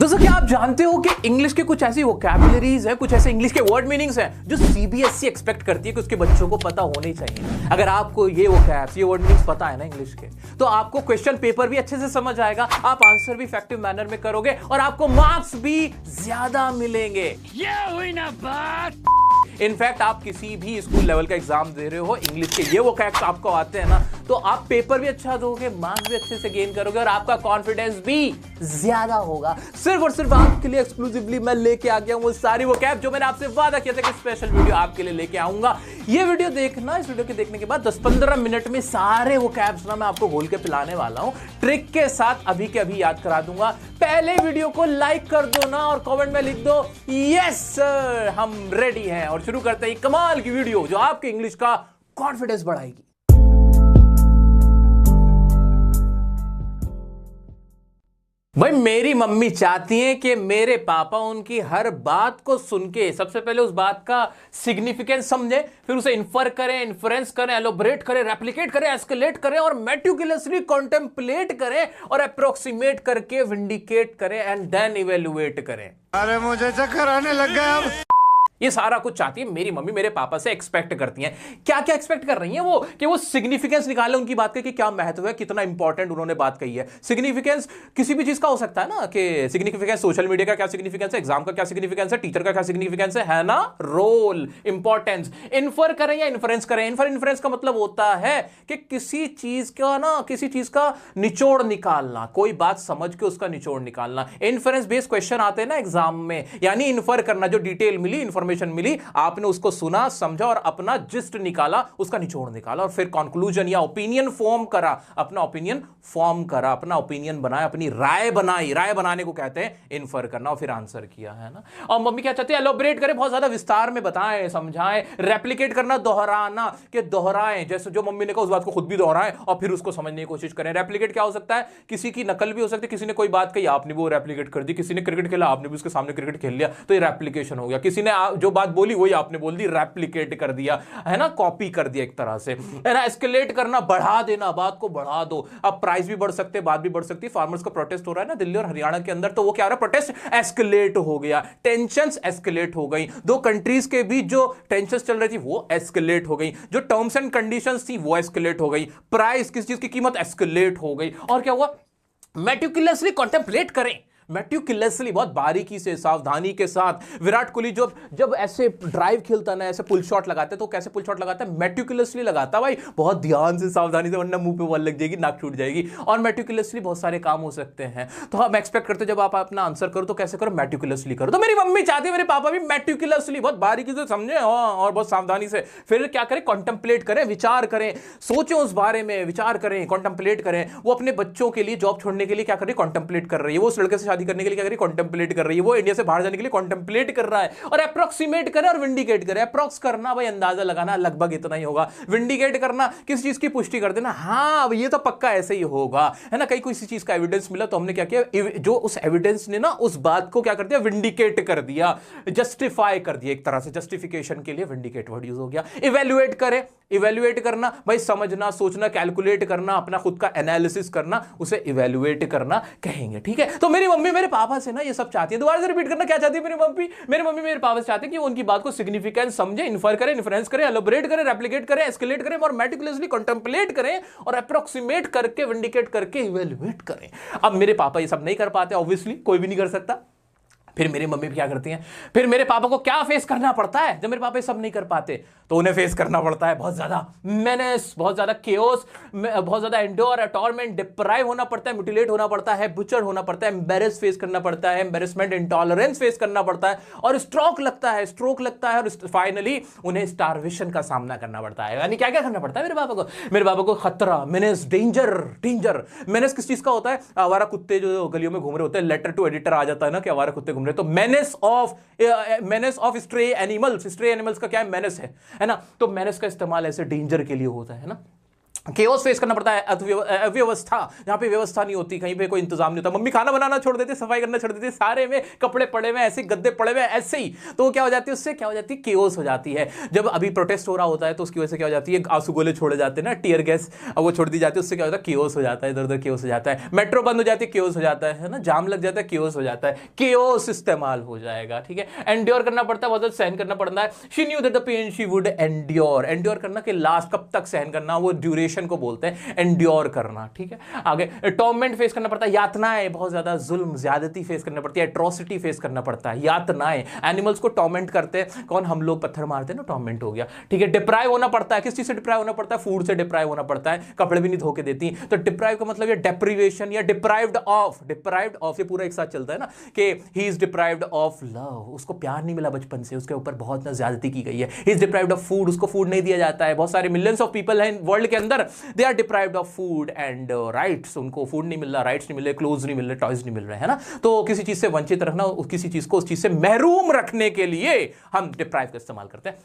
दोस्तों क्या आप जानते हो कि इंग्लिश के कुछ ऐसी वोकैबुलरीज है, कुछ ऐसे इंग्लिश के वर्ड मीनिंग्स हैं जो सीबीएसई एक्सपेक्ट करती है कि उसके बच्चों को पता होने चाहिए। अगर आपको ये वोकैब्स, ये वर्ड मीनिंग्स पता है ना इंग्लिश के, तो आपको क्वेश्चन पेपर भी अच्छे से समझ आएगा, आप आंसर भी इफेक्टिव मैनर में करोगे और आपको मार्क्स भी ज्यादा मिलेंगे। ये हुई ना बात। इनफैक्ट आप किसी भी स्कूल लेवल का एग्जाम दे रहे हो, इंग्लिश के ये वोकैब्स आपको आते हैं ना, तो आप पेपर भी अच्छा दोगे, मार्क्स भी अच्छे से गेन करोगे और आपका कॉन्फिडेंस भी ज्यादा होगा। सिर्फ और सिर्फ आपके लिए एक्सक्लूसिवली मैं लेके आ गया हूं वो सारी वोकैब जो मैंने आपसे वादा किया था कि स्पेशल वीडियो आपके लिए लेके आऊंगा। ये वीडियो देखना, इस वीडियो के देखने के बाद 10-15 मिनट में सारे वोकैब्स ना मैं आपको घोल के पिलाने वाला हूं, ट्रिक के साथ अभी के अभी याद करा दूंगा। पहले वीडियो को लाइक कर दो ना और कमेंट में लिख दो यस सर, हम रेडी हैं। और शुरू करते हैं कमाल की वीडियो जो आपके इंग्लिश का कॉन्फिडेंस बढ़ाएगी। भाई मेरी मम्मी चाहती हैं कि मेरे पापा उनकी हर बात को सुन के सबसे पहले उस बात का सिग्निफिकेंस समझे, फिर उसे इन्फर करें, इन्फ्रेंस करें, एलोबरेट करें, रेप्लिकेट करें, एस्केलेट करें और मेटिकुलसली कॉन्टेम्पलेट करें और अप्रोक्सीमेट करके विंडिकेट करें एंड देन इवेलुएट करें। अरे मुझे चक्कर आने लग गया अब। ये सारा कुछ चाहती है मेरी मम्मी, मेरे पापा से एक्सपेक्ट करती हैं। क्या क्या एक्सपेक्ट कर रही हैं वो? कि वो सिग्निफिकेंस निकाले उनकी बात का कि क्या महत्व है, कितना इंपॉर्टेंट उन्होंने बात कही है। सिग्निफिकेंस किसी भी चीज का हो सकता है ना, कि सिग्निफिकेंस सोशल मीडिया का क्या सिग्निफिकेंस है, एग्जाम का क्या सिग्निफिकेंस है, टीचर का क्या सिग्निफिकेंस है ना, रोल, इंपॉर्टेंस। इन्फर करें या इन्फ्रेंस करें, इन्फ्रेंस का मतलब होता है कि किसी चीज का ना, किसी चीज का निचोड़ निकालना, कोई बात समझ के उसका निचोड़ निकालना। इन्फ्रेंस बेस्ड क्वेश्चन आते हैं ना एग्जाम में, यानी इन्फर करना, जो डिटेल मिली, इंफॉर्मेशन मिली, आपने उसको सुना, समझा और अपना जिस्ट निकाला, उसका निचोड़ निकाला और फिर कंक्लूजन या ओपिनियन फॉर्म करा, अपना ओपिनियन फॉर्म करा, अपना ओपिनियन बनाया, अपनी राय बनाई। राय बनाने को कहते हैं इन्फर करना और फिर आंसर किया, है ना। और मम्मी क्या चाहती है? एलोबरेट करें, बहुत ज्यादा विस्तार में बताएं, समझाएं। रेप्लिकेट करना, दोहराना, कि दोहराएं, जैसे जो मम्मी ने कहा उस बात को खुद भी दोहराएं और फिर उसको समझने की कोशिश करें। रेप्लिकेट क्या हो सकता है? किसी की नकल भी हो सकती है, किसी ने कोई बात कही, आपने वो रेप्लिकेट कर दी। किसी ने क्रिकेट खेला, आपने भी उसके सामने क्रिकेट खेल लिया, तो ये रेप्लिकेशन हो गया। किसी ने जो बात बोली वही आपने बोल दी, रेप्लिकेट कर दिया, है ना, कॉपी कर दिया एक तरह से, है ना। एस्केलेट करना, बढ़ा देना, बात को बढ़ा दो। अब प्राइस भी बढ़ सकते हैं, बात भी बढ़ सकती है। फार्मर्स का प्रोटेस्ट हो रहा है ना दिल्ली और हरियाणा के अंदर, तो वो क्या हो रहा है? प्रोटेस्ट एस्केलेट हो गया, टेंशंस एस्केलेट हो गई। दो कंट्रीज के बीच जो टेंशंस चल रही थी वो एस्केलेट हो गई, जो टर्म्स एंड कंडीशंस थी वो एस्केलेट हो गई, प्राइस, किस चीज की कीमत, एस्केलेट हो गई। और क्या हुआ? मेटिकुलसली कॉन्टेम्पलेट करें, मेटिकुलसली, बहुत बारीकी से, सावधानी के साथ। विराट कोहली जब ऐसे ड्राइव खेलता ना, ऐसे पुल शॉट लगाते, तो कैसे पुल शॉट लगाता है? मेटिकुलसली लगाता भाई, बहुत ध्यान से, सावधानी से, वरना मुंह पे बॉल लग जाएगी, नाक छूट जाएगी। और मेटिकुलसली बहुत सारे काम हो सकते हैं। तो हम एक्सपेक्ट करते जब आप अपना आंसर करो तो कैसे करो? मेटिकुलसली करो। तो मेरी मम्मी चाहती है मेरे पापा भी मेटिकुलसली, बहुत बारीकी से समझे और बहुत सावधानी से। फिर क्या करें? कॉन्टेम्पलेट करें, विचार करें, सोचें उस बारे में, विचार करें, कॉन्टेम्पलेट करें। वो अपने बच्चों के लिए, जॉब छोड़ने के लिए क्या कर रही है? कॉन्टेम्पलेट कर रही है। वो उस लड़के से शादी करने के लिए क्या कर रही है? कॉन्टेम्पलेट कर रही है। वो इंडिया से बाहर जाने के लिए कॉन्टेम्पलेट कर रहा है। और अप्रोक्सीमेट करे और विंडिकेट करे। अप्रोक्स करना भाई, अंदाजा लगाना, लगभग इतना ही होगा। विंडिकेट करना, किस चीज की पुष्टि कर देना, हाँ ये तो पक्का ऐसे ही होगा, है ना। कहीं किसी चीज का एविडेंस मिला तो हमने क्या किया? जो उस एविडेंस ने ना उस बात को क्या कर दिया? विंडिकेट कर दिया, जस्टिफाई कर दिया, एक तरह से जस्टिफिकेशन के लिए विंडिकेट वर्ड यूज हो गया। इवेल्युएट करे, इवेल्युएट करना भाई, समझना, सोचना, कैलकुलेट करना, अपना खुद का एनालिसिस करना, उसे इवेल्युएट करना कहेंगे, ठीक है। तो मेरी मम्मी मेरे पापा से ना ये सब चाहती है। दोबारा से रिपीट करना, क्या चाहती है मेरी मम्मी? मेरी मम्मी मेरे पापा से चाहते हैं कि वो उनकी बात को सिग्निफिकेंस समझे, इन्फर करें, इन्फ्रेंस करें, एलोबरेट करें, रेप्लिकेट करें, एस्केलेट करें और मेटिकुलसली कॉन्टेम्पलेट करें और अप्रोक्सीमेट करके, विंडिकेट करके इवेल्युएट करें। अब मेरे पापा ये सब नहीं कर पाते, ऑब्वियसली कोई भी नहीं कर सकता। फिर मेरी मम्मी क्या करती हैं? फिर मेरे पापा को क्या फेस करना पड़ता है जब मेरे पापा ये सब नहीं कर पाते? तो उन्हें फेस करना पड़ता है बहुत ज्यादा मेनेस, बहुत ज्यादा केओस, बहुत ज्यादा एंडोर, टॉर्मेंट, डिप्राइव होना पड़ता है, म्यूटिलेट होना पड़ता है, बुचर होना पड़ता है, एम्बेरस फेस करना पड़ता है, एम्बेरसमेंट, इंटॉलरेंस फेस करना पड़ता है और स्ट्रोक लगता है और फाइनली उन्हें स्टारवेशन का सामना करना पड़ता है। यानी क्या क्या करना पड़ता है मेरे पापा को? मेरे पापा को खतरा, मेनेस, डेंजर। मेनेस किस चीज का होता है? आवारा कुत्ते जो गलियों में घूम रहे होते हैं, लेटर टू एडिटर आ जाता है ना कि आवारा कुत्ते घूम रहे, तो menace of stray animals. Stray animals का क्या है? मेनेस है ना। तो मेनेस का इस्तेमाल ऐसे डेंजर के लिए होता है ना। केओस फेस करना पड़ता है, अव्यवस्था, जहां पे व्यवस्था नहीं होती, कहीं पे कोई इंतजाम नहीं होता, मम्मी खाना बनाना छोड़ देती, सफाई करना छोड़ देती, सारे में कपड़े पड़े हुए ऐसे, गद्दे पड़े हुए ऐसे ही, तो क्या हो जाती है, उससे क्या हो जाती है, केओस हो जाती है। जब अभी प्रोटेस्ट हो रहा होता है तो उसकी वजह से क्या हो जाती है, आंसू गोले छोड़े जाते हैं ना, टीयर गैस वो छोड़ दी जाती है, उससे क्या होता है, केओस हो जाता है, इधर उधर केओस हो जाता है, मेट्रो बंद हो जाती है, केओस हो जाता है ना, जाम लग जाता है, केओस हो जाता है, केओस इस्तेमाल हो जाएगा, ठीक है। एंड्योर करना पड़ता है, बहुत ज्यादा सहन करना पड़ता है। She knew that the pain she would endure, endure करना कि लास्ट कब तक सहन करना, वो ड्यूरेशन को बोलते हैं एंड्योर करना, ठीक है। आगे टॉर्मेंट फेस करना पड़ता है, यातनाएं, बहुत ज्यादा जुल्म ज्यादती फेस करना पड़ती है, एट्रोसिटी फेस करना पड़ता है, यातनाएं। एनिमल्स को टॉर्मेंट करते हैं कौन, हम लोग पत्थर मारते हैं ना, टॉर्मेंट हो गया, ठीक है। डिप्राइव होना पड़ता है, किस चीज से डिप्राइव होना पड़ता है, फूड से डिप्राइव होना पड़ता है, कपड़े भी नहीं धो के देती, तो डिप्राइव का मतलब ये डेप्रीवेशन या डिप्राइव्ड ऑफ, ये पूरा एक साथ चलता है ना, कि ही इज डिप्राइव्ड ऑफ लव, उसको प्यार नहीं मिला बचपन से, उसके ऊपर बहुत ज्यादती की गई है। He is deprived of food, उसको फूड नहीं दिया जाता है, बहुत सारे मिलियंस ऑफ पीपल हैं वर्ल्ड के अंदर, they are deprived of food and rights, उनको फूड नहीं मिल रहा, राइट्स नहीं मिल रहे, क्लोज नहीं मिल रहे, टॉयज नहीं मिल रहे, है ना। तो किसी चीज से वंचित रखना, किसी चीज को उस चीज से महरूम रखने के लिए हम डिप्राइव का इस्तेमाल करते हैं।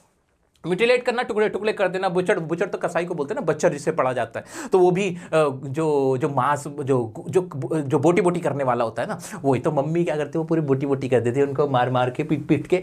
म्यूटिलेट करना, टुकड़े टुकड़े कर देना, बुचड़, बुचड़ तो कसाई को बोलते हैं ना, बच्चर जिसे पढ़ा जाता है, तो वो भी जो मांस, जो बोटी बोटी करने वाला होता है ना, वही तो मम्मी क्या करते हैं, वो पूरी बोटी बोटी कर देती है, उनको मार मार के, पीट पीट के।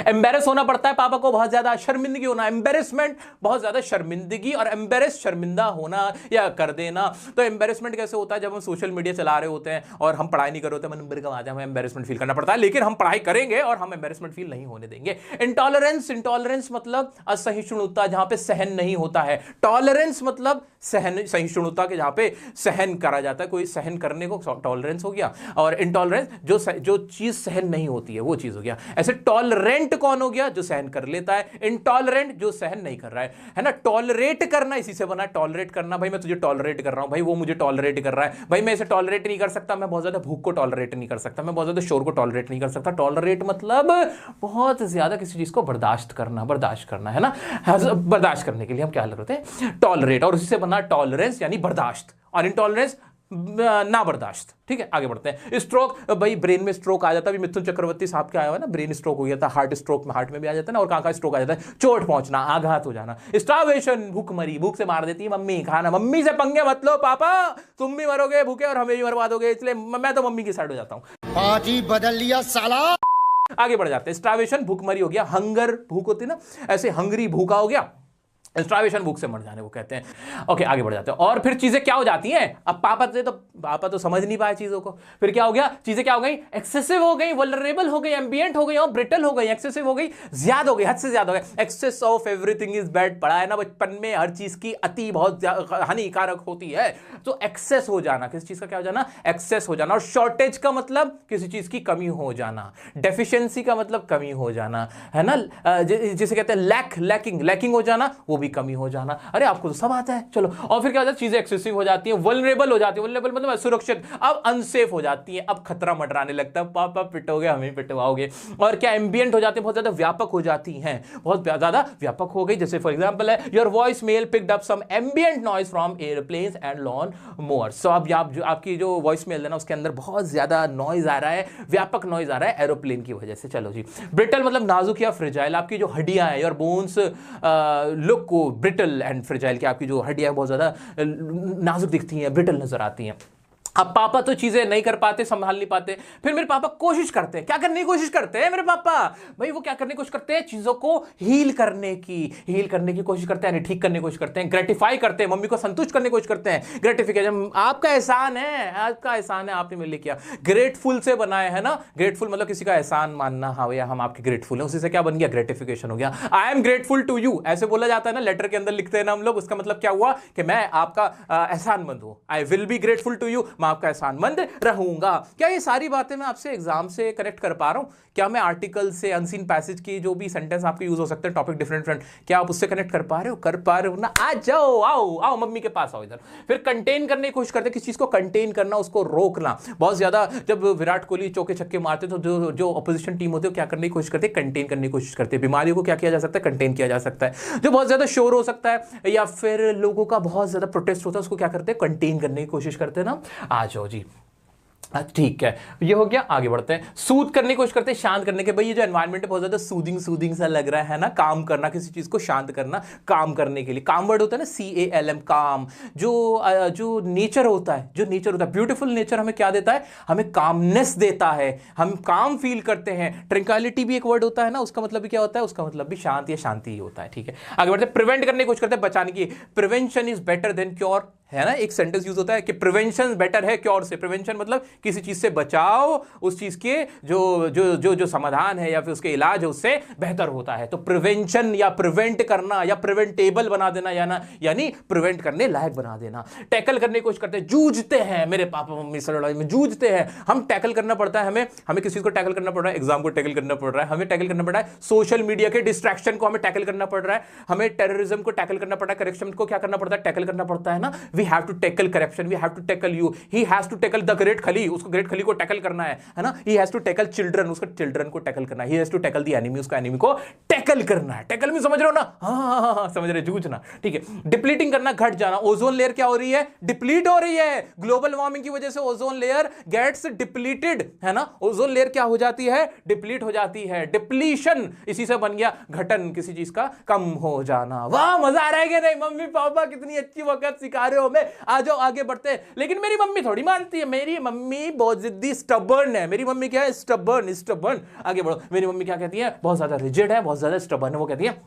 एम्बेरस होना पड़ता है पापा को, बहुत ज्यादा शर्मिंदगी होना, एम्बेरसमेंट, बहुत ज्यादा शर्मिंदगी, और एम्बेरस शर्मिंदा होना या कर देना। तो एम्बेरसमेंट कैसे होता है, जब हम सोशल मीडिया चला रहे होते हैं और हम पढ़ाई नहीं कर रहे होते, नंबर कम आ जाए, हमें एम्बेरसमेंट फील करना पड़ता है, लेकिन हम पढ़ाई करेंगे और हम एम्बेरसमेंट फील नहीं होने देंगे। इंटॉलरेंस मतलब असहिष्णुता, जहां पे सहन नहीं होता है। टॉलरेंस मतलब सहन, सहिष्णुता के जहां पे सहन करा जाता है, कोई सहन करने को टॉलरेंस हो गया, और इंटॉलरेंस जो चीज सहन नहीं होती है वो चीज हो गया। ऐसे टॉलरेंट कौन हो गया, जो सहन कर लेता है, इंटॉलरेंट जो सहन नहीं कर रहा है ना। टॉलरेट करना इसी से बना, टॉलरेट करना, भाई मैं तुझे टॉलरेट कर रहा हूं, भाई वो मुझे टॉलरेट कर रहा है, भाई मैं इसे टॉलरेट नहीं कर सकता, मैं बहुत ज्यादा भूख को टॉलरेट नहीं कर सकता, मैं बहुत ज्यादा शोर को टॉलरेट नहीं कर सकता। टॉलरेट मतलब बहुत ज्यादा किसी चीज को बर्दाश्त करना है ना। बर्दाश्त करने के लिए हम क्या करते हैं, टॉलरेट, और उसी से बना टॉलरेंस यानी बर्दाश्त, और इंटॉलरेंस ना बर्दाश्त, ठीक है। आगे बढ़ते हैं। स्ट्रोक, भाई ब्रेन में स्ट्रोक आ जाता है, मिथुन चक्रवर्ती साहब क्या आया हुआ ना, ब्रेन स्ट्रोक हो गया था, हार्ट स्ट्रोक में, हार्ट में भी आ जाता है ना, और कहां स्ट्रोक आ जाता है, चोट पहुंचना, आघात हो जाना। स्टार्वेशन, भूखमरी, भूख से मार देती है मम्मी, खाना, मम्मी से पंगे मत लो पापा, तुम भी मरोगे भूखे और हमें भी मरवा दोगे, इसलिए मैं तो मम्मी की साइड हो जाता हूं। आज ही बदल लिया साला। आगे बढ़ जाते हैं। स्टार्वेशन भूखमरी हो गया, हंगर भूख होती है ना, ऐसे हंगरी भूखा हो गया, स्टार्वेशन भूख से मर जाने को कहते हैं। ओके, आगे बढ़ जाते हैं। और फिर चीजें क्या हो जाती हैं, अब पापा तो समझ नहीं पाए चीजों को, फिर क्या हो गया, चीजें क्या हो गई, एक्सेसिव हो गई, वल्नरेबल हो गई, एम्बिएंट हो गई और ब्रिटल हो गई। एक्सेसिव हो गई, ज्यादा हो गई, हद से ज्यादा हो गई। Excess of everything is bad, पढ़ा है ना बचपन में, हर चीज की अति बहुत हानिकारक होती है। तो एक्सेस हो जाना, किसी चीज का क्या हो जाना, एक्सेस हो जाना। और शॉर्टेज का मतलब किसी चीज की कमी हो जाना, डेफिशिएंसी का मतलब कमी हो जाना, है ना, जिसे कहते हैं लैकिंग हो जाना, वो भी कमी हो जाना। अरे आपको तो सब आता है, चलो। और फिर क्या होता है, चीजें एक्सेसिव हो जाती हैं, वल्नरेबल हो जाती है, वल्नरेबल मतलब सुरक्षित, अब अनसेफ हो जाती है, अब खतरा मंडराने लगता है, पापा पिटोगे, हमें पिटवाओगे। और क्या, एम्बिएंट हो जाते हैं, बहुत ज्यादा व्यापक हो जाती हैं, बहुत ज्यादा व्यापक हो गई। जैसे फॉर एग्जांपल है, your voice mail picked up some ambient noise from airplanes and lawn mowers. So अब आपकी जो वॉइस मेल है ना, उसके अंदर बहुत ज्यादा नॉइज आ रहा है, व्यापक नॉइज आ रहा है एरोप्लेन की वजह से। चलो जी। ब्रिटल मतलब नाजुक या फ्रिजाइल, आपकी जो हड्डियां हैं, योर बोन्स लुक को ब्रिटल एंड फ्रिजाइल, की आपकी जो हड्डियां बहुत ज्यादा नाजुक दिखती हैं, ब्रिटल नजर आती हैं। अब पापा तो चीजें नहीं कर पाते, संभाल नहीं पाते, फिर मेरे पापा कोशिश करते हैं, क्या करने की कोशिश करते हैं मेरे पापा, भाई वो क्या करने की कोशिश करते हैं, चीजों को हील करने की कोशिश करते हैं, ठीक करने की कोशिश करते हैं, ग्रेटिफाई करते हैं, मम्मी को संतुष्ट करने की कोशिश करते हैं। ग्रेटिफिकेशन, आपका एहसान है, आपने मेरे लिए किया। ग्रेटफुल से बनाए है ना, ग्रेटफुल मतलब किसी का एहसान मानना, हाँ भैया हम आपके ग्रेटफुल हैं, उसी से क्या बन गया, ग्रेटिफिकेशन हो गया। I am grateful to you, ऐसे बोला जाता है ना, लेटर के अंदर लिखते हैं ना हम लोग, उसका मतलब क्या हुआ कि मैं आपका एहसानमंद हूं। I will be grateful to you, मैं आपका एहसानमंद रहूंगा। क्या ये सारी बातें मैं आपसे एग्जाम से कनेक्ट कर पा रहा हूं? क्या मैं आर्टिकल से, अनसीन पैसेज की जो भी सेंटेंस आपके यूज हो सकते हैं, टॉपिक डिफरेंट, क्या आप उससे कनेक्ट कर पा रहे हो ना? आ जाओ, आओ मम्मी के पास आओ इधर। फिर कंटेन करने की कोशिश करते हैं, किस चीज को कंटेन करना, उसको रोकना। बहुत ज्यादा जब विराट कोहली चौके छक्के मारते तो जो अपोजिशन टीम होती है क्या करने की कोशिश करते हैं, कंटेन करने की कोशिश करते हैं। बीमारियों को क्या किया जा सकता है, कंटेन किया जा सकता है। जो बहुत ज्यादा शोर हो सकता है या फिर लोगों का बहुत ज्यादा प्रोटेस्ट होता है, उसको क्या करते हैं, कंटेन करने की कोशिश करते हैं ना। आ जाओ जी। ठीक है, ये हो गया। आगे बढ़ते हैं, सूद करने की कोशिश करते हैं, शांत करने के। भाई ये जो एनवायरनमेंट है बहुत ज्यादा सूदिंग सूदिंग सा लग रहा है ना, काम करना, किसी चीज को शांत करना, काम करने के लिए। काम वर्ड होता है ना, CALM, काम। जो नेचर होता है, जो नेचर होता है, ब्यूटीफुल नेचर हमें क्या देता है? हमें कामनेस देता है, हम काम फील करते हैं। ट्रंक्विलिटी भी एक वर्ड होता है ना, उसका मतलब भी क्या होता है? उसका मतलब भी शांत या शांति ही होता है। ठीक है, आगे बढ़ते हैं, प्रिवेंट करने की कोशिश करते हैं, बचाने की। Prevention is better than cure, है ना, एक सेंटेंस यूज होता है कि प्रिवेंशन बेटर है क्योर से। प्रिवेंशन मतलब किसी चीज से बचाओ, उस चीज के जो समाधान है या फिर उसके इलाज है उससे बेहतर होता है। तो प्रिवेंशन या प्रिवेंट करना या प्रिवेंटेबल बना देना, यानी प्रिवेंट करने लायक बना देना। टैकल करने की कोशिश करते हैं, जूझते हैं। मेरे पापा मम्मी से लड़ाई में जूझते हैं, हम टैकल करना पड़ता है, हमें किसी को टैकल करना पड़ रहा है, एग्जाम को टैकल करना पड़ रहा है, हमें टैकल करना पड़ रहा है, सोशल मीडिया के डिस्ट्रैक्शन को हमें टैकल करना पड़ रहा है, हमें टेररिज्म को टैकल करना पड़ रहा है, करप्शन को क्या करना पड़ता है? टैकल करना पड़ता है ना। We have to tackle corruption, we have to tackle you, he has to tackle the great Khali, उसको ग्रेट खली को टैकल करना है ना। He has to tackle children, उसको चिल्ड्रन को टैकल करना है। He has to tackle the enemy, उसको एनिमी को टैकल करना है। टैकल में समझ रहे हो ना? हाँ, समझ रहे, जूझना। ठीक है, डिप्लीटिंग करना, घट जाना। ओजोन लेयर क्या हो रही है? डिप्लीट हो रही है। ग्लोबल वार्मिंग की वजह से ओजोन लेयर गेट्स डिप्लीटेड, है ना। ओजोन लेयर क्या हो जाती है? डिप्लीट हो जाती है। डिप्लीशन इसी से बन गया घटन, किसी चीज का कम हो जाना। वाह, मजा आ रहा है कि नहीं? मम्मी पापा कितनी अच्छी वक्त सिखा रहे हो हमें। आ जाओ आगे बढ़ते हैं। लेकिन मेरी मम्मी थोड़ी मानती है, मेरी मम्मी बहुत जिद्दी, स्टबर्न है। मेरी मम्मी क्या है? स्टबर्न। आगे बढ़ो। मेरी मम्मी क्या कहती है? बहुत ज्यादा रिजिड है, बहुत ज्यादा स्टबर्न है। वो कहती है,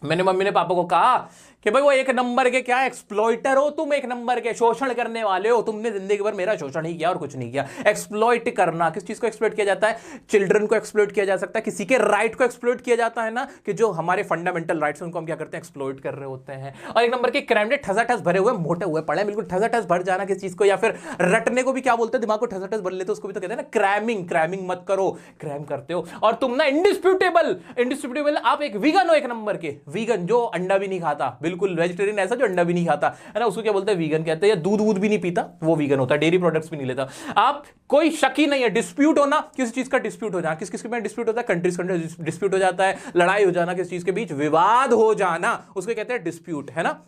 मैंने मम्मी ने पापा को कहा कि भाई वो एक नंबर के क्या एक्सप्लॉइटर हो तुम, एक नंबर के शोषण करने वाले हो, तुमने जिंदगी भर मेरा शोषण ही किया और कुछ नहीं किया। एक्सप्लॉइट करना, किस चीज को एक्सप्लॉइट किया जाता है? चिल्ड्रन को एक्सप्लॉइट किया जा सकता है, किसी के राइट को एक्सप्लॉइट किया जाता है ना, कि जो हमारे फंडामेंटल राइट्स उनको हम क्या करते हैं? एक्सप्लॉइट कर रहे होते हैं। और एक नंबर के क्राइम ने ठसाठस भरे हुए, मोटे हुए पड़े, बिल्कुल ठसाठस भर जाना किस चीज को, या फिर रटने को भी क्या बोलते हैं? दिमाग को ठसाठस भर लेते, उसको भी तो कहते हैं ना क्रैमिंग। क्रैमिंग मत करो, क्रैम करते हो। और तुम ना इंडिस्प्यूटेबल, आप एक वीगन हो, एक नंबर के वीगन, जो अंडा भी नहीं खाता, बिल्कुल वेजिटेरियन, ऐसा जो अंडा भी नहीं खाता, है ना, उसको क्या बोलते हैं? वीगन कहते हैं। या दूध भी नहीं पीता, वो वीगन होता है। डेयरी प्रोडक्ट्स भी नहीं लेता। आप कोई शक ही नहीं है, डिस्प्यूट होना, किसी चीज का डिस्प्यूट हो जाना, किस में डिस्प्यूट होता है? कंट्रीज डिस्प्यूट हो जाता है, लड़ाई हो जाना, किस चीज के बीच विवाद हो जाना, उसको कहते हैं डिस्प्यूट, है ना।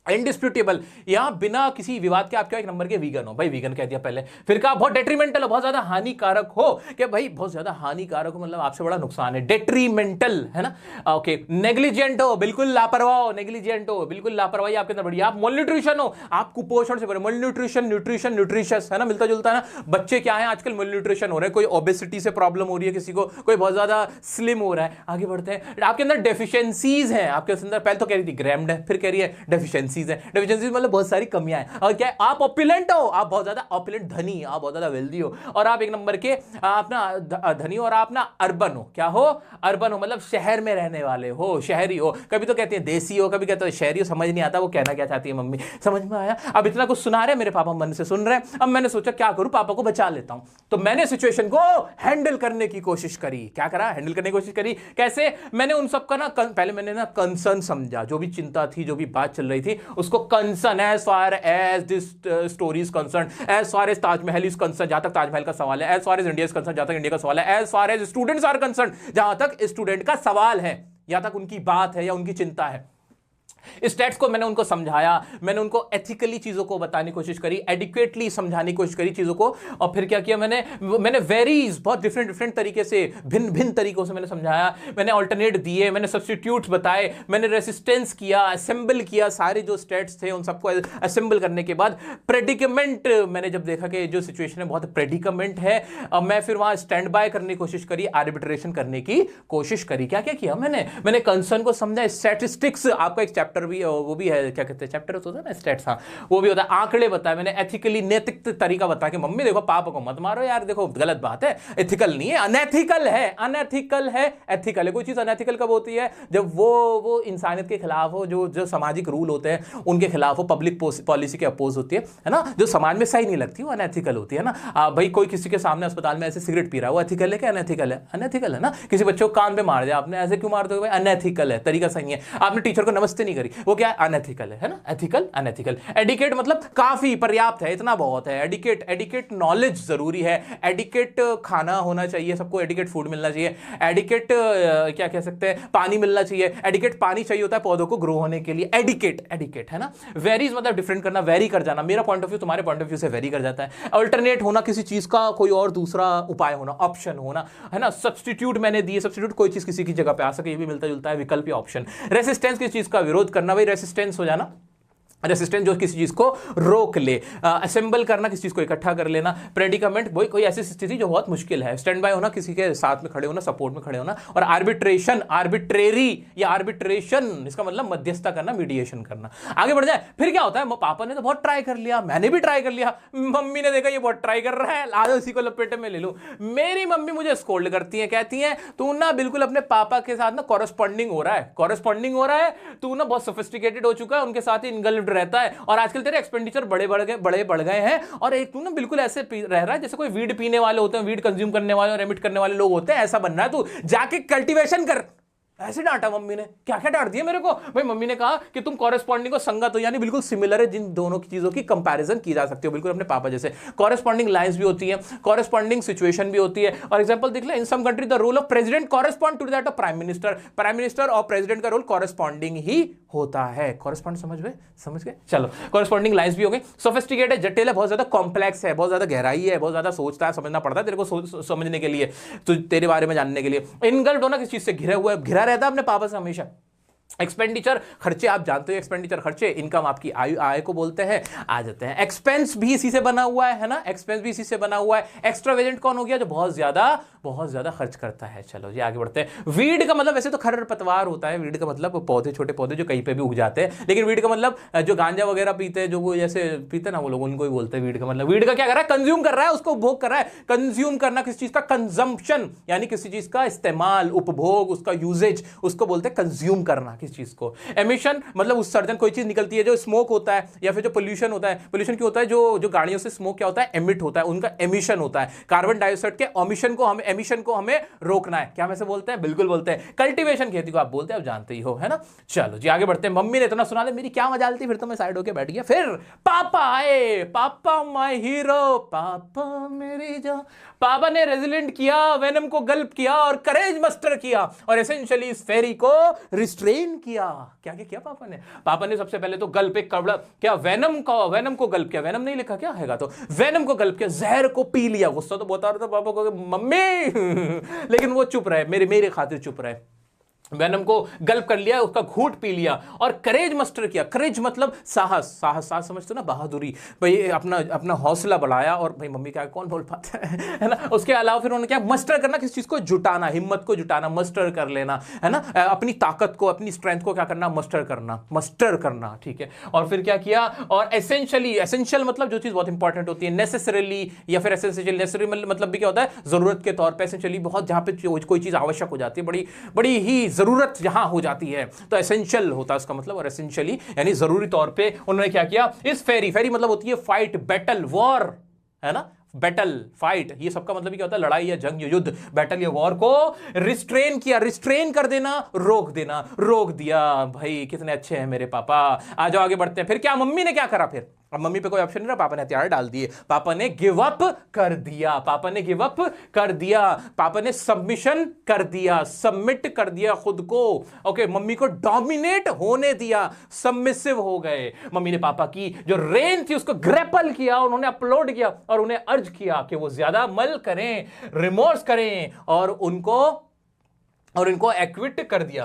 इंडिस्प्यूटेबल, यहां बिना किसी विवाद के आप क्या एक नंबर के वीगन हो। भाई वीगन कह दिया पहले, फिर कहा बहुत डेट्रीमेंटल हो, बहुत ज्यादा हानिकारक हो। कि भाई बहुत ज्यादा हानिकारक हो मतलब आपसे बड़ा नुकसान है, डेट्रीमेंटल, है ना। ओके, नेग्लिजेंट हो, बिल्कुल लापरवाह हो, नेग्लिजेंट हो, बिल्कुल लापरवाही आपके अंदर बढ़ी। आप मॉलन्यूट्रिशन हो, आप कुपोषण से भरे, मॉलन्यूट्रिशन, न्यूट्रिशन, न्यूट्रिशियस, है ना, मिलता जुलता है ना। बच्चे क्या है आजकल? मॉलन्यूट्रिशन हो रहे हैं, कोई ओबेसिटी से प्रॉब्लम हो रही है किसी को, कोई बहुत ज्यादा स्लिम हो रहा है। आगे बढ़ते हैं, आपके अंदर डेफिशिएंसीज हैं, आपके अंदर पहले तो कह रही थी ग्रैम्ड है, फिर कह रही है डेफिशिएंसीज है। डेफिशिएंसीज मतलब बहुत सारी कमियां हैं। और क्या? आप ऑपुलेंट हो, आप बहुत ज्यादा ऑपुलेंट, धनी, आप बहुत ज्यादा वेल्दी हो। और आप एक नंबर के अपना धनी हो, और आप ना अर्बन हो। क्या हो? अर्बन हो मतलब शहर में रहने वाले हो, शहरी हो। कभी तो कहते हैं देसी हो, कभी कहते हो शहरी हो, समझ नहीं आता वो कहना क्या चाहती है मम्मी। समझ में आया? अब इतना कुछ सुना रहे मेरे पापा, मन से सुन रहे हैं। अब मैंने सोचा क्या करूं, पापा को बचा लेता हूं। तो मैंने सिचुएशन को हैंडल करने की कोशिश करी। क्या करा? हैंडल करने की कोशिश करी। कैसे? मैंने उन सबका ना पहले मैंने ना कंसर्न समझा, जो भी चिंता थी, जो भी बात चल रही थी, उसको concern, as far as this story is concern, as far as Taj Mahal is concern, जहां तक ताजमहल का सवाल है, as far as India is concern, जहां तक इंडिया का सवाल है, as far as students are concern, जहां तक स्टूडेंट का सवाल है, यहां तक उनकी बात है या उनकी चिंता है। स्टेट्स को मैंने उनको समझाया, मैंने उनको एथिकली चीजों को बताने की कोशिश करी, एडिक्वेटली समझाने की कोशिश करी चीजों को। और फिर क्या किया मैंने वेरीज, बहुत डिफरेंट तरीके से, भिन्न तरीकों से मैंने समझाया, मैंने ऑल्टरनेट दिए, मैंने सब्स्टिट्यूट्स बताए, मैंने रेसिस्टेंस किया, असेंबल किया, सारे जो स्टेट्स थे उन सबको असेंबल करने के बाद प्रेडिकमेंट, मैंने जब देखा कि जो सिचुएशन है बहुत प्रेडिकमेंट है, अब मैं फिर वहां स्टैंड बाय करने की कोशिश करी, आर्बिट्रेशन करने की कोशिश करी। क्या क्या किया मैंने कंसर्न को समझा। स्टैटिस्टिक्स आपका एक चैप्टर भी, वो भी है, क्या कहते हैं चैप्टर होता है ना, स्टैट्स, हाँ वो भी होता है। आंकड़े बताए मैंने, एथिकली नैतिक तरीका बताया कि मम्मी देखो पापा को मत मारो यार, देखो गलत बात है, एथिकल नहीं है, अनएथिकल है, अनएथिकल है, एथिकल है। कोई चीज अनएथिकल कब होती है? जब वो इंसानियत के खिलाफ हो, जो सामाजिक रूल होते हैं उनके खिलाफ हो, पब्लिक पॉलिसी के अपोज होती है ना, जो समाज में सही नहीं लगती वो अनएथिकल होती है ना। भाई कोई किसी के सामने अस्पताल में ऐसे सिगरेट पी रहा है, वो एथिकल है क्या अनएथिकल है? अनएथिकल है ना। किसी बच्चे को कान पे मार दिया आपने, ऐसे क्यों मारते हो भाई? अनएथिकल है, तरीका सही है। आपने टीचर को नमस्ते नहीं करी, वो क्या है, अनएथिकल है ना, एथिकल अनएथिकल। एडिकेट मतलब काफी पर्याप्त है, इतना बहुत है। एडिकेट, एडिकेट नॉलेज जरूरी है, एडिकेट खाना होना चाहिए, सबको एडिकेट फूड मिलना चाहिए, एडिकेट क्या कह सकते हैं, पानी मिलना चाहिए, एडिकेट पानी चाहिए होता है पौधों को ग्रो होने के लिए, एडिकेट, एडिकेट है ना। वेरीज मतलब डिफरेंट करना, वेरी कर जाना, मेरा पॉइंट ऑफ व्यू तुम्हारे पॉइंट ऑफ व्यू से वेरी कर जाता है। अल्टरनेट होना, किसी चीज का कोई और दूसरा उपाय होना, ऑप्शन होना है ना। सब्स्टिट्यूट मैंने दिए, सब्स्टिट्यूट कोई चीज किसी की जगह पे आ सके, ये भी मिलता जुलता है, विकल्प या ऑप्शन। रेसिस्टेंस किसी चीज का विरोध करना, भाई रेसिस्टेंस हो जाना, रेसिस्टेंस जो किसी चीज को रोक ले। असेंबल करना, किसी चीज को इकट्ठा कर लेना। प्रेडिकामेंट वही कोई ऐसी स्थिति जो बहुत मुश्किल है। स्टैंड बाय होना, किसी के साथ में खड़े होना, सपोर्ट में खड़े होना। और आर्बिट्रेशन, आर्बिट्रेरी या आर्बिट्रेशन, इसका मतलब मध्यस्थता करना, मीडिएशन करना। आगे बढ़ जाए, फिर क्या होता है, पापा ने तो बहुत ट्राई कर लिया, मैंने भी ट्राई कर लिया, मम्मी ने देखा ये बहुत ट्राई कर रहा है, आज इसी को लपेटे में ले लूं। मेरी मम्मी मुझे स्कोल्ड करती है, कहती है तू ना बिल्कुल अपने पापा के साथ ना कॉरेस्पॉन्डिंग हो रहा है, कॉरेस्पॉन्डिंग हो रहा है, तू ना बहुत सोफिस्टिकेटेड हो चुका है, उनके साथ ही इनगल्फ्ड रहता है, और आजकल तेरे एक्सपेंडिचर बड़े बढ़ गए हैं, और एक तू ना बिल्कुल ऐसे रह रहा है जैसे कोई वीड पीने वाले होते हैं, वीड कंज्यूम करने वाले और एमिट करने वाले लोग होते हैं, ऐसा बनना है तू, जाके कल्टीवेशन कर। ऐसे डांटा मम्मी ने, क्या क्या डांट दिया मेरे को भाई। मम्मी ने कहा कि तुम कॉरेस्पॉन्डिंग को संगत हो, यानी बिल्कुल सिमिलर है, जिन दोनों की चीजों की कंपैरिजन की जा सकती है, बिल्कुल अपने पापा जैसे। कॉरेस्पॉन्डिंग लाइंस भी होती है, कॉरेस्पॉन्डिंग सिचुएशन भी होती है। और एग्जांपल देख ले, in some country the role of president correspond to that of prime minister. Prime minister और प्रेसिडेंट का रोल कॉरेस्पॉन्डिंग ही होता है। कॉरेस्पॉन्ड समझ गए चलो। कॉरेस्पॉन्डिंग लाइंस भी हो गई। सोफिस्टिकेटेड है, जटिल है, बहुत ज्यादा कॉम्प्लेक्स है, बहुत ज्यादा गहराई है, बहुत ज्यादा सोचता है, समझना पड़ता है तेरे को समझने के लिए, तो तेरे बारे में जानने के लिए। इनगल्फ्ड होना, किसी चीज से घिरा हुआ है, घिरा रहता है अपने पापा से हमेशा। एक्सपेंडिचर, खर्चे, आप जानते हो एक्सपेंडिचर खर्चे। इनकम आपकी आय को बोलते हैं। आ जाते हैं एक्सपेंस, भी इसी से बना हुआ है ना, एक्सपेंस भी इसी से बना हुआ है। एक्स्ट्रावेजेंट कौन हो गया, जो बहुत ज्यादा खर्च करता है। चलो जी आगे बढ़ते हैं। वीड का मतलब वैसे तो खरपतवार होता है, वीड का मतलब पौधे, छोटे पौधे जो कहीं पे भी उग जाते हैं, लेकिन वीड का मतलब जो गांजा वगैरह पीते हैं, जो वो जैसे पीते ना वो लोग, उनको ही बोलते हैं वीड का मतलब। वीड का क्या कर रहा है, कंज्यूम कर रहा है, उसको उपभोग कर रहा है। कंज्यूम करना, किसी चीज का कंजम्पशन, यानी किसी चीज का इस्तेमाल, उपभोग, उसका यूजेज, उसको बोलते हैं कंज्यूम करना किसी चीज को। एमिशन मतलब उत्सर्जन, कोई चीज निकलती है, जो स्मोक होता है या फिर जो पोल्यूशन होता है। पोल्यूशन क्यों होता है, जो गाड़ियों से स्मोक क्या होता है, एमिट होता है, उनका एमिशन होता है। कार्बन डाइऑक्साइड के एमिशन को हमें रोकना है, क्या वैसे बोलते हैं, बिल्कुल बोलते हैं। कल्टीवेशन खेती को आप बोलते हैं, आप जानते ही हो, है ना। चलो जी आगे बढ़ते हैं। मम्मी ने इतना सुना ले, मेरी क्या मजाल थी, फिर तो मैं साइड होके बैठ गया। फिर पापा आए, पापा माय हीरो, पापा मेरी जान। पापा ने रेजिलेंट किया, वेनम को गल्प किया और करेज मस्टर किया, और एसेंशियली इस फेरी को रिस्ट्रेन किया। क्या क्या किया पापा ने सबसे पहले तो गल्प, एक कवड़ा क्या, वेनम को गल्प किया, वेनम नहीं लिखा क्या हैगा, तो वेनम को गल्प किया, जहर को पी लिया। गुस्सा तो बहुत आ रहा था पापा को, मम्मी लेकिन वो चुप रहे, मेरे खातिर चुप रहे। वेनम को गल्प कर लिया, उसका घूंट पी लिया, और करेज मस्टर किया। करेज मतलब साहस समझते ना, बहादुरी, भाई अपना हौसला बढ़ाया। और भाई मम्मी क्या, कौन बोल पाता है ना। उसके अलावा फिर उन्होंने क्या, मस्टर करना, किसी चीज को जुटाना, हिम्मत को जुटाना, मस्टर कर लेना, है ना। अपनी ताकत को, अपनी स्ट्रेंथ को क्या करना, मस्टर करना, ठीक है। और फिर क्या किया, और एसेंशियल मतलब जो चीज बहुत इंपॉर्टेंट होती है, नेसेसरीली या फिर एसेंशियल, नेसेसरी मतलब भी क्या होता है, जरूरत के तौर पर। एसेंशियली बहुत, जहां पे कोई चीज आवश्यक हो जाती है, बड़ी ही जरूरत जहां हो जाती है, तो एसेंशियल होता है उसका मतलब। और एसेंशियली यानी जरूरी तौर पे उन्होंने क्या किया, इस फेरी मतलब होती है फाइट, बैटल, वॉर, है ना। बैटल, फाइट, ये सबका मतलब क्या होता है, लड़ाई या जंग, युद्ध। बैटल या वॉर को रिस्ट्रेन किया, रिस्ट्रेन कर देना, रोक दिया। भाई कितने अच्छे हैं मेरे पापा। आ जाओ आगे बढ़ते हैं। फिर क्या, मम्मी ने क्या करा फिर, अब मम्मी पे कोई ऑप्शन नहीं रहा, पापा ने हथियार डाल दिए, पापा ने गिव अप कर दिया, पापा ने सबमिशन कर दिया, सबमिट कर दिया खुद को। ओके, मम्मी को डोमिनेट होने दिया, सबमिसिव हो गए। मम्मी ने पापा की जो रेन थी उसको ग्रैपल किया, उन्होंने अपलोड किया और उन्हें अर्ज किया कि वो ज्यादा मल करें, रिमोर्स करें, और उनको एक्विट कर दिया,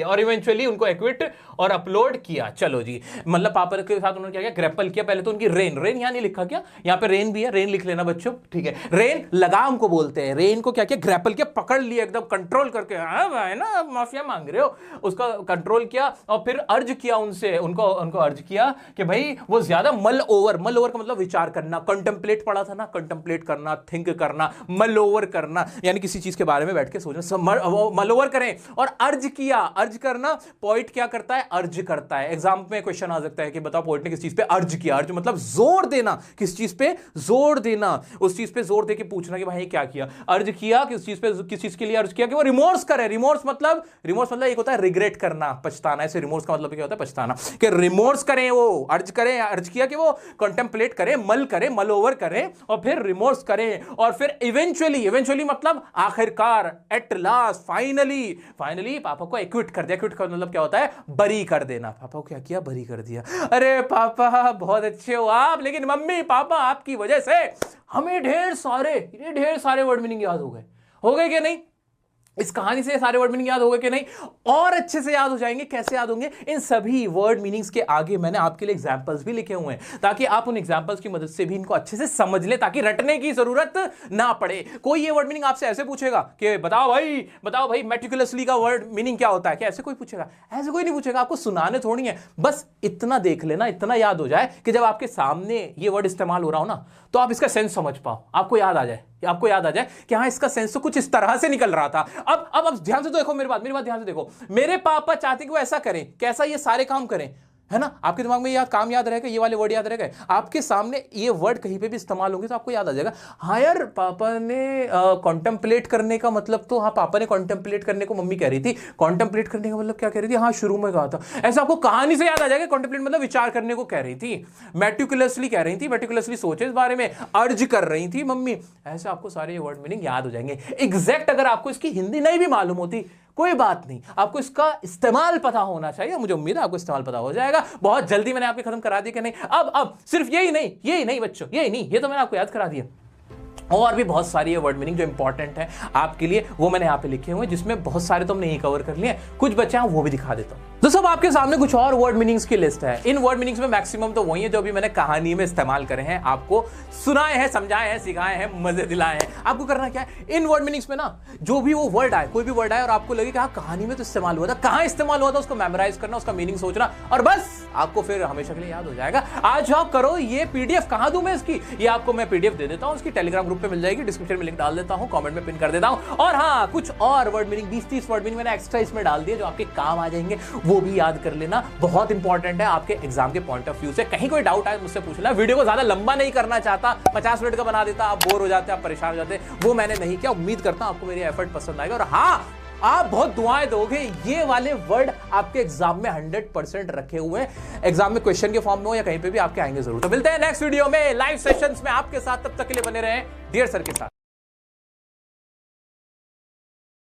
और इवेंचुअली उनको एक्विट और अपलोड किया। चलो जी, मतलब पापा के साथ उन्होंने क्या किया, ग्रैपल किया। पहले तो उनकी रेन यहां नहीं लिखा, क्या यहां पे रेन भी है, रेन लिख लेना बच्चों, ठीक है। रेन लगाम को बोलते हैं, रेन को क्या किया, ग्रैपल किया, पकड़ लिया एकदम, कंट्रोल करके, हाँ भाई ना माफिया मांग रहे हो, उसका कंट्रोल किया। और फिर अर्ज किया उनसे, उनको अर्ज किया कि भाई वो ज्यादा मल ओवर का मतलब विचार करना, कंटेम्पलेट पढ़ा था ना, कंटेम्पलेट करना, थिंक करना, मल ओवर करना, यानी किसी चीज के बारे में बैठ के सोचना, मलोवर करें। और अर्ज किया, अर्ज करना, पोइट क्या करता है, अर्ज करता है। एग्जाम में क्वेश्चन आ सकता है कि बताओ पोइट ने किस चीज पे अर्ज किया। अर्ज मतलब जोर देना, किस चीज पे जोर देना, उस चीज पे जोर देके पूछना कि भाई क्या किया, अर्ज किया किस चीज पे, किस चीज के लिए अर्ज किया, कि वो रिमोर्स करे। रिमोर्स मतलब एक होता है रिग्रेट करना, पछताना। ऐसे रिमोर्स का मतलब क्या होता है, पछताना, कि रिमोर्स करें, वो अर्ज करें, अर्ज किया कि वो कंटेम्पलेट करें, मल ओवर करें, और फिर रिमोर्स करें, और फिर इवेंचुअली मतलब आखिरकार, एट लास्ट, फाइनली पापा को एक्विट कर दिया। एक्विट का मतलब क्या होता है, बरी कर देना। पापा को क्या किया, बरी कर दिया। अरे पापा बहुत अच्छे हो आप, लेकिन मम्मी पापा आपकी वजह से हमें ढेर सारे वर्ड मीनिंग याद हो गए कि नहीं? इस कहानी से सारे वर्ड मीनिंग याद हो गए कि नहीं? और अच्छे से याद हो जाएंगे। कैसे याद होंगे? इन सभी वर्ड मीनिंग्स के आगे मैंने आपके लिए एग्जांपल्स भी लिखे हुए हैं, ताकि आप उन एग्जांपल्स की मदद से भी इनको अच्छे से समझ ले, ताकि रटने की जरूरत ना पड़े। कोई ये वर्ड मीनिंग आपसे ऐसे पूछेगा कि बताओ भाई मेटिकुलसली का वर्ड मीनिंग क्या होता है, क्या ऐसे कोई पूछेगा? ऐसे कोई नहीं पूछेगा। आपको सुनाने थोड़ी है, बस इतना देख लेना, इतना याद हो जाए कि जब आपके सामने ये वर्ड इस्तेमाल हो रहा हो ना, तो आप इसका सेंस समझ पाओ, आपको याद आ जाए कि हाँ इसका सेंस तो कुछ इस तरह से निकल रहा था। अब ध्यान से तो देखो, मेरी बात ध्यान से देखो। मेरे पापा चाहते कि वो ऐसा करें, कैसा, ये सारे काम करें, है ना? आपके दिमाग में याद रहेगा, ये वाले वर्ड याद रहेगा। आपके सामने ये वर्ड कहीं पे भी इस्तेमाल होंगे तो आपको याद आ जाएगा। हाँ यार, पापा ने कॉन्टेम्पलेट करने का मतलब, तो हाँ पापा ने कॉन्टेम्पलेट करने को मम्मी कह रही थी। कॉन्टेम्पलेट करने का मतलब क्या कह रही थी? हाँ शुरू में कहा था। ऐसा आपको कहानी से याद आ जाएगा। कॉन्टेम्पलेट मतलब विचार करने को कह रही थी, मेटिकुलसली कह रही थी, मेटिकुलसली सोचे इस बारे में, अर्ज कर रही थी मम्मी। ऐसे आपको सारे वर्ड मीनिंग याद हो जाएंगे। एग्जैक्ट अगर आपको इसकी हिंदी नहीं भी मालूम होती, कोई बात नहीं, आपको इसका इस्तेमाल पता होना चाहिए। मुझे उम्मीद है आपको इस्तेमाल पता हो जाएगा। बहुत जल्दी मैंने आपके खत्म करा दिया कि नहीं? अब सिर्फ यही नहीं बच्चों, ये तो मैंने आपको याद करा दिया। और भी बहुत सारी वर्ड मीनिंग जो इंपॉर्टेंट है आपके लिए, वो मैंने यहाँ पे लिखे हुए हैं, जिसमें बहुत सारे तो हमने ही कवर कर लिए, कुछ बचे हैं वो भी दिखा देता हूँ। दोस्तों आपके सामने कुछ और वर्ड मीनिंग्स की लिस्ट है। इन वर्ड मीनिंग्स में मैक्सिमम तो वही है जो अभी मैंने कहानी में इस्तेमाल करे हैं, आपको सुनाए हैं, समझाए हैं, सिखाए हैं, मजे दिलाए हैं। आपको करना क्या है, इन वर्ड मीनिंग्स में ना जो भी वो वर्ड आए, कोई भी वर्ड आए और आपको लगे कि हाँ कहानी में तो इस्तेमाल हुआ था, कहाँ इस्तेमाल हुआ था, उसको मेमोराइज करना, उसका मीनिंग सोचना, और बस आपको फिर हमेशा के लिए याद हो जाएगा। आज आप करो। ये पीडीएफ कहाँ दूं मैं इसकी? ये आपको मैं पीडीएफ दे देता हूँ, उसकी टेलीग्राम ग्रुप पे मिल जाएगी, डिस्क्रिप्शन में लिंक डाल देता हूँ, कमेंट में पिन कर देता हूँ। और हाँ, कुछ और वर्ड मीनिंग 20-30 वर्ड मीनिंग मैंने एक्स्ट्रा इसमें डाल दिए जो आपके काम आ जाएंगे, वो भी याद कर लेना। बहुत इंपॉर्टेंट है आपके एग्जाम के पॉइंट ऑफ व्यू से। कहीं कोई डाउट आए मुझसे पूछ लेना। वीडियो को ज्यादा लंबा नहीं करना चाहता, 50 मिनट का बना देता, आप बोर हो जाते, आप परेशान हो जाते, वो मैंने नहीं किया। उम्मीद करता हूं आपको मेरी एफर्ट पसंद आएगा। और हाँ, आप बहुत दुआएं दोगे। ये वाले वर्ड आपके एग्जाम में 100% रखे हुए हैं, एग्जाम में क्वेश्चन के फॉर्म में हो या कहीं पे भी आपके आएंगे जरूर। तो मिलते हैं नेक्स्ट वीडियो में, लाइव सेशंस में आपके साथ। तब तक के लिए बने रहें डियर सर के साथ।